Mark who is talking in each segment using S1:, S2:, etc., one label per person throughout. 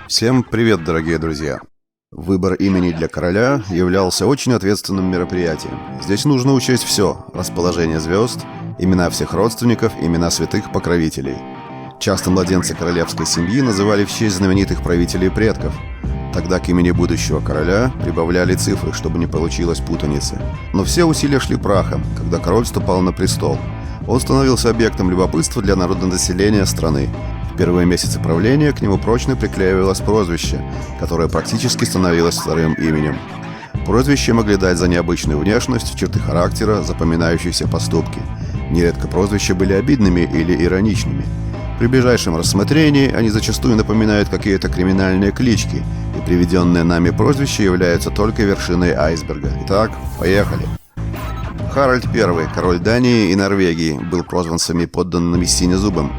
S1: Всем привет, дорогие друзья! Выбор имени для короля являлся очень ответственным мероприятием. Здесь нужно учесть все: расположение звезд, имена всех родственников, имена святых покровителей. Часто младенца королевской семьи называли в честь знаменитых правителей предков. Тогда к имени будущего короля прибавляли цифры, чтобы не получилось путаницы. Но все усилия шли прахом, когда король вступал на престол. Он становился объектом любопытства для народонаселения страны. В первые месяцы правления к нему прочно приклеивалось прозвище, которое практически становилось вторым именем. Прозвища могли дать за необычную внешность, черты характера, запоминающиеся поступки. Нередко прозвища были обидными или ироничными. При ближайшем рассмотрении они зачастую напоминают какие-то криминальные клички, и приведенные нами прозвища являются только вершиной айсберга. Итак, поехали! Харальд I, король Дании и Норвегии, был прозван своими подданными Синезубым.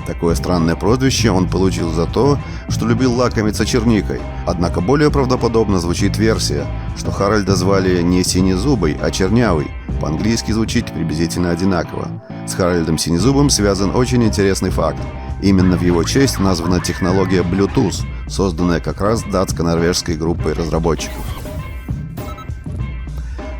S1: Такое странное прозвище он получил за то, что любил лакомиться черникой. Однако более правдоподобно звучит версия, что Харальда звали не Синезубый, а Чернявый. По-английски звучит приблизительно одинаково. С Харальдом Синезубым связан очень интересный факт. Именно в его честь названа технология Bluetooth, созданная как раз датско-норвежской группой разработчиков.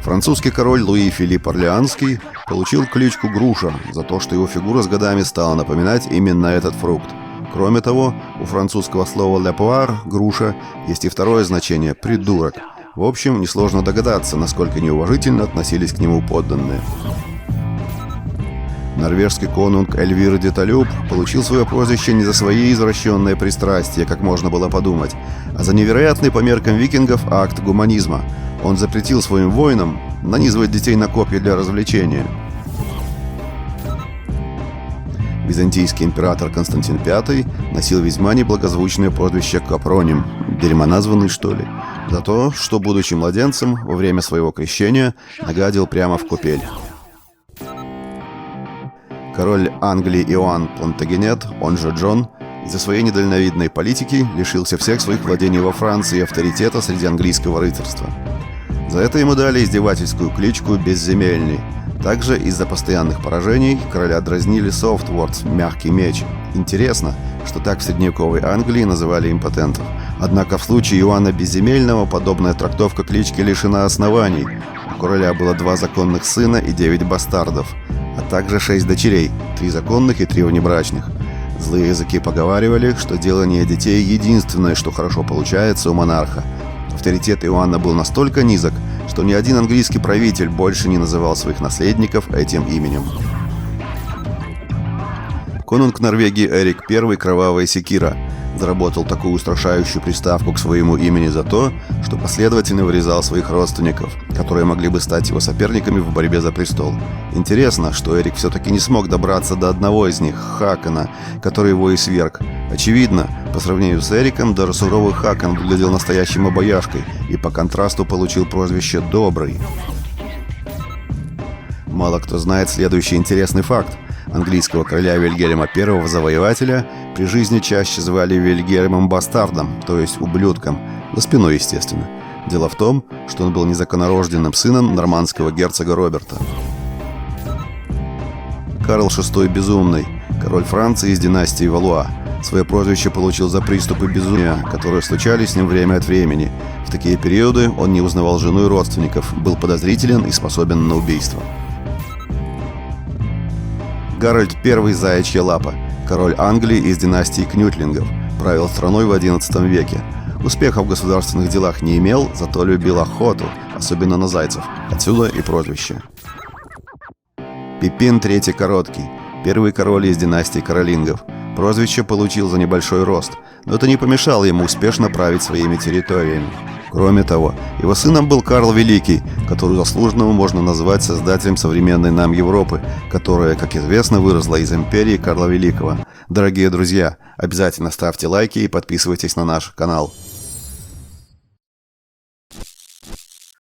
S1: Французский король Луи Филипп Орлеанский получил кличку Груша за то, что его фигура с годами стала напоминать именно этот фрукт. Кроме того, у французского слова «le poire» — груша — есть и второе значение — придурок. В общем, несложно догадаться, насколько неуважительно относились к нему подданные. Норвежский конунг Эльвир Деталюб получил свое прозвище не за свои извращенные пристрастия, как можно было подумать, а за невероятный по меркам викингов акт гуманизма. Он запретил своим воинам нанизывать детей на копья для развлечения. Византийский император Константин V носил весьма неблагозвучное прозвище Капроним, дерьмоназванный, что ли, за то, что, будучи младенцем, во время своего крещения нагадил прямо в купель. Король Англии Иоанн Плантагенет, он же Джон, из-за своей недальновидной политики лишился всех своих владений во Франции и авторитета среди английского рыцарства. За это ему дали издевательскую кличку «Безземельный». Также из-за постоянных поражений короля дразнили «Софтвордс» — «Мягкий меч». Интересно, что так в средневековой Англии называли импотентов. Однако в случае Иоанна Безземельного подобная трактовка клички лишена оснований. У короля было 2 законных сына и 9 бастардов, а также 6 дочерей, 3 законных и 3 внебрачных. Злые языки поговаривали, что делание детей — единственное, что хорошо получается у монарха. Авторитет Иоанна был настолько низок, что ни один английский правитель больше не называл своих наследников этим именем. Конунг Норвегии Эрик I Кровавая Секира заработал такую устрашающую приставку к своему имени за то, что последовательно вырезал своих родственников, которые могли бы стать его соперниками в борьбе за престол. Интересно, что Эрик все-таки не смог добраться до одного из них, Хакона, который его и сверг. Очевидно, по сравнению с Эриком, даже суровый Хакон выглядел настоящим обаяшкой и по контрасту получил прозвище «Добрый». Мало кто знает следующий интересный факт. Английского короля Вильгельма I Завоевателя при жизни чаще звали Вильгельмом Бастардом, то есть ублюдком, за спиной, естественно. Дело в том, что он был незаконнорожденным сыном нормандского герцога Роберта. Карл VI Безумный, король Франции из династии Валуа. Свое прозвище получил за приступы безумия, которые случались с ним время от времени. В такие периоды он не узнавал жену и родственников, был подозрителен и способен на убийство. Гарольд I Заячья Лапа, король Англии из династии Кнютлингов, правил страной в XI веке. Успеха в государственных делах не имел, зато любил охоту, особенно на зайцев. Отсюда и прозвище. Пипин III Короткий, первый король из династии Каролингов. Прозвище получил за небольшой рост, но это не помешало ему успешно править своими территориями. Кроме того, его сыном был Карл Великий, которого заслуженного можно назвать создателем современной нам Европы, которая, как известно, выросла из империи Карла Великого. Дорогие друзья, обязательно ставьте лайки и подписывайтесь на наш канал.